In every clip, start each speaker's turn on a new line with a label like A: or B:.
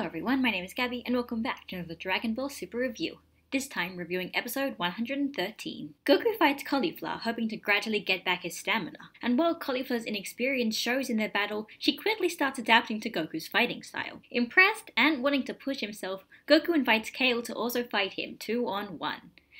A: Hello everyone, my name is Gabby and welcome back to another Dragon Ball Super review. This time reviewing episode 113. Goku fights Caulifla, hoping to gradually get back his stamina. And while Caulifla's inexperience shows in their battle, she quickly starts adapting to Goku's fighting style. Impressed and wanting to push himself, Goku invites Kale to also fight him 2-on-1.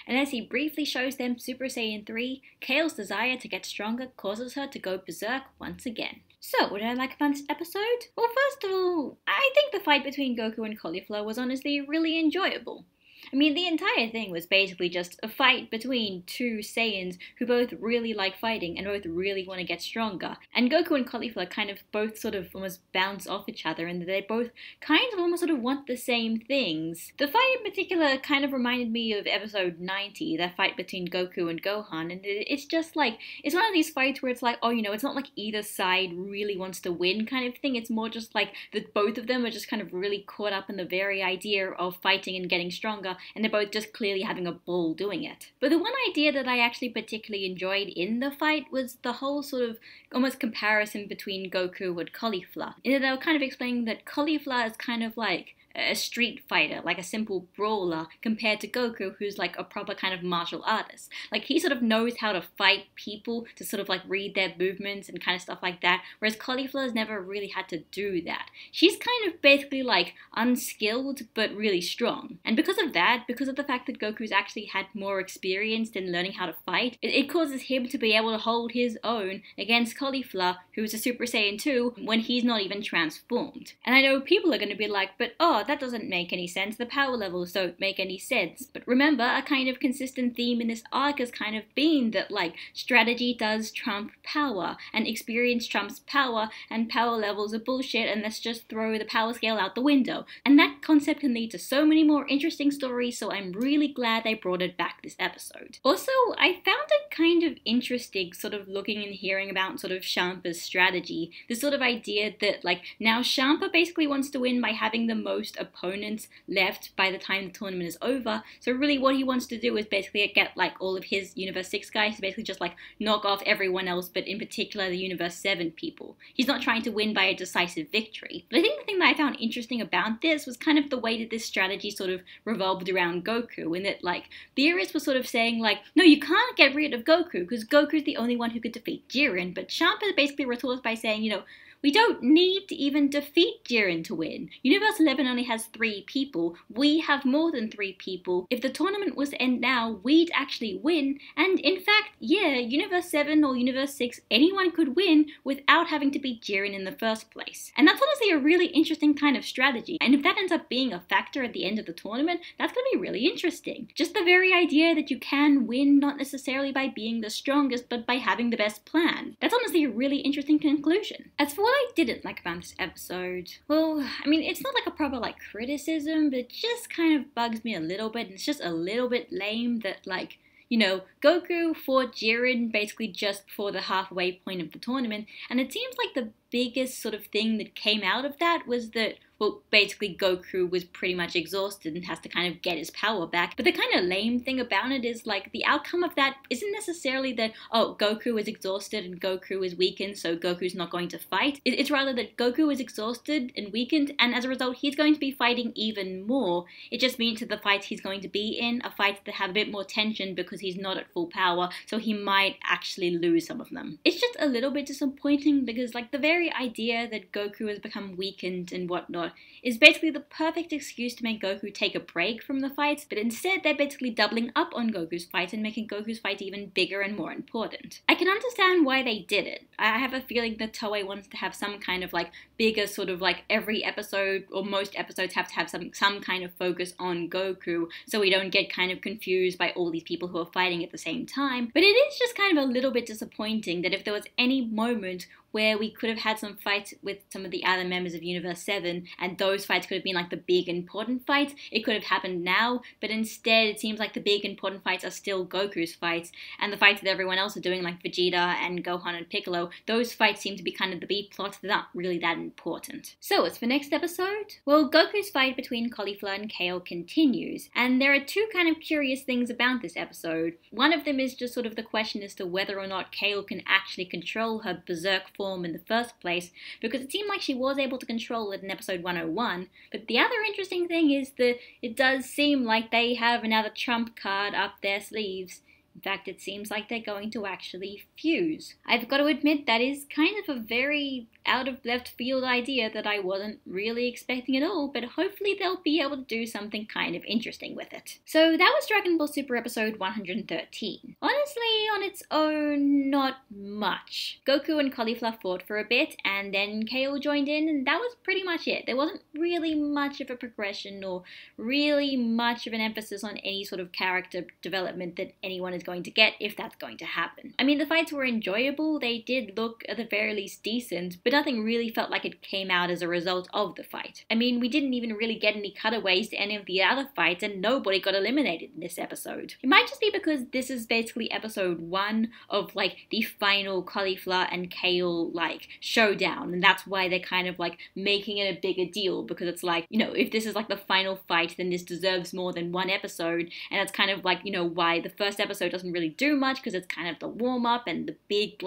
A: And as he briefly shows them Super Saiyan 3, Kale's desire to get stronger causes her to go berserk once again. So, what did I like about this episode? Well, first of all, I think the fight between Goku and Caulifla was honestly really enjoyable. I mean, the entire thing was basically just a fight between two Saiyans who both really like fighting and both really want to get stronger. And Goku and Caulifla kind of both sort of almost bounce off each other and they both kind of almost sort of want the same things. The fight in particular kind of reminded me of episode 90, that fight between Goku and Gohan, and it's just like, it's one of these fights where it's like, oh, you know, it's not like either side really wants to win kind of thing. It's more just like that both of them are just kind of really caught up in the very idea of fighting and getting stronger, and they're both just clearly having a ball doing it. But the one idea that I actually particularly enjoyed in the fight was the whole sort of almost comparison between Goku and Caulifla. You know, they were kind of explaining that Caulifla is kind of like a street fighter, like a simple brawler, compared to Goku, who's like a proper kind of martial artist. Like, he sort of knows how to fight people, to sort of like read their movements and kind of stuff like that, whereas Caulifla has never really had to do that. She's kind of basically like unskilled, but really strong. And because of that, because of the fact that Goku's actually had more experience in learning how to fight, it causes him to be able to hold his own against Caulifla, who's a Super Saiyan 2, when he's not even transformed. And I know people are going to be like, but oh, that doesn't make any sense, the power levels don't make any sense. But remember, a kind of consistent theme in this arc has kind of been that, like, strategy does trump power, and experience trumps power, and power levels are bullshit, and let's just throw the power scale out the window. And that concept can lead to so many more interesting stories, so I'm really glad they brought it back this episode. Also, I found it kind of interesting sort of looking and hearing about sort of Champa's strategy. This sort of idea that, like, now Champa basically wants to win by having the most opponents left by the time the tournament is over. So really what he wants to do is basically get like all of his Universe 6 guys to basically just like knock off everyone else, but in particular the Universe 7 people. He's not trying to win by a decisive victory. But I think the thing that I found interesting about this was kind of the way that this strategy sort of revolved around Goku, in that like theorists were sort of saying like, no, you can't get rid of Goku because Goku's the only one who could defeat Jiren. But Champa basically retorts by saying, you know, we don't need to even defeat Jiren to win. Universe 11 only has 3 people. We have more than 3 people. If the tournament was to end now, we'd actually win. And in fact, yeah, Universe 7 or Universe 6, anyone could win without having to beat Jiren in the first place. And that's honestly a really interesting kind of strategy. And if that ends up being a factor at the end of the tournament, that's going to be really interesting. Just the very idea that you can win not necessarily by being the strongest, but by having the best plan. That's honestly a really interesting conclusion. As for what I didn't like about this episode, well, I mean, it's not like a proper like criticism, but it just kind of bugs me a little bit, and it's just a little bit lame that, like, you know, Goku fought Jiren basically just before the halfway point of the tournament, and it seems like the biggest sort of thing that came out of that was that, well, basically Goku was pretty much exhausted and has to kind of get his power back. But the kind of lame thing about it is, like, the outcome of that isn't necessarily that, oh, Goku is exhausted and Goku is weakened, so Goku's not going to fight. It's rather that Goku is exhausted and weakened, and as a result, he's going to be fighting even more. It just means that the fights he's going to be in are fights that have a bit more tension because he's not at full power, so he might actually lose some of them. It's just a little bit disappointing because, like, the very idea that Goku has become weakened and whatnot is basically the perfect excuse to make Goku take a break from the fights, but instead they're basically doubling up on Goku's fight and making Goku's fight even bigger and more important. I can understand why they did it. I have a feeling that Toei wants to have some kind of like bigger sort of like every episode or most episodes have to have some kind of focus on Goku, so we don't get kind of confused by all these people who are fighting at the same time. But it is just kind of a little bit disappointing that if there was any moment where we could have had some fights with some of the other members of Universe 7, and those fights could have been like the big important fights, it could have happened now, but instead it seems like the big important fights are still Goku's fights, and the fights that everyone else are doing, like Vegeta and Gohan and Piccolo, those fights seem to be kind of the B plots that aren't really that important. So as for next episode, well, Goku's fight between Caulifla and Kale continues, and there are 2 kind of curious things about this episode. One of them is just sort of the question as to whether or not Kale can actually control her berserk form in the first place, because it seemed like she was able to control it in episode 101. But the other interesting thing is that it does seem like they have another trump card up their sleeves. In fact, it seems like they're going to actually fuse. I've got to admit that is kind of a very out of left field idea that I wasn't really expecting at all, but hopefully they'll be able to do something kind of interesting with it. So that was Dragon Ball Super episode 113. Honestly, on its own, not much. Goku and Caulifla fought for a bit, and then Kale joined in, and that was pretty much it. There wasn't really much of a progression or really much of an emphasis on any sort of character development that anyone is going to get, if that's going to happen. I mean, the fights were enjoyable, they did look at the very least decent, but nothing really felt like it came out as a result of the fight. I mean, we didn't even really get any cutaways to any of the other fights, and nobody got eliminated in this episode. It might just be because this is basically episode 1 of like the final Caulifla and Kale like showdown, and that's why they're kind of like making it a bigger deal, because it's like, you know, if this is like the final fight, then this deserves more than one episode, and that's kind of like, you know, why the first episode doesn't really do much, because it's kind of the warm-up, and the big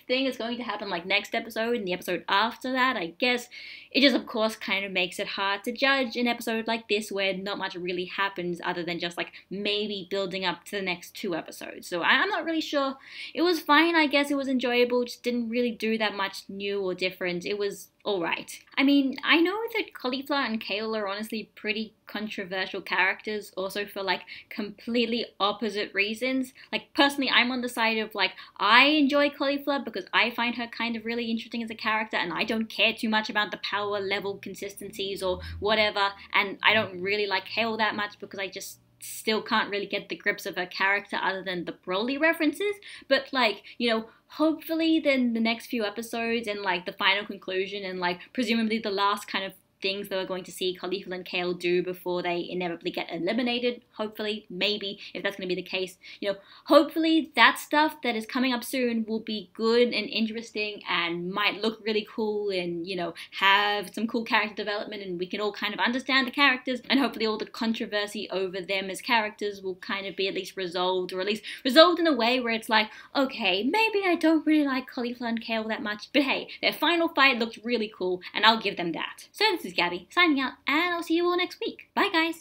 A: thing is going to happen like next episode and the episode after that. I guess it just of course kind of makes it hard to judge an episode like this where not much really happens other than just like maybe building up to the next 2 episodes. So I'm not really sure. It was fine, I guess. It was enjoyable, just didn't really do that much new or different. It was alright. I mean, I know that Caulifla and Kale are honestly pretty controversial characters, also for like completely opposite reasons. Like personally, I'm on the side of like, I enjoy Caulifla because I find her kind of really interesting as a character, and I don't care too much about the power level consistencies or whatever, and I don't really like Kale that much because I just still can't really get the grips of her character other than the Broly references. But like, you know, hopefully then the next few episodes and like the final conclusion and like presumably the last kind of things that we're going to see Caulifla and Kale do before they inevitably get eliminated, hopefully, maybe, if that's going to be the case, you know, hopefully that stuff that is coming up soon will be good and interesting and might look really cool and, you know, have some cool character development, and we can all kind of understand the characters, and hopefully all the controversy over them as characters will kind of be at least resolved, or at least resolved in a way where it's like, okay, maybe I don't really like Caulifla and Kale that much, but hey, their final fight looked really cool, and I'll give them that. So this is Gabby, signing out, and I'll see you all next week. Bye guys!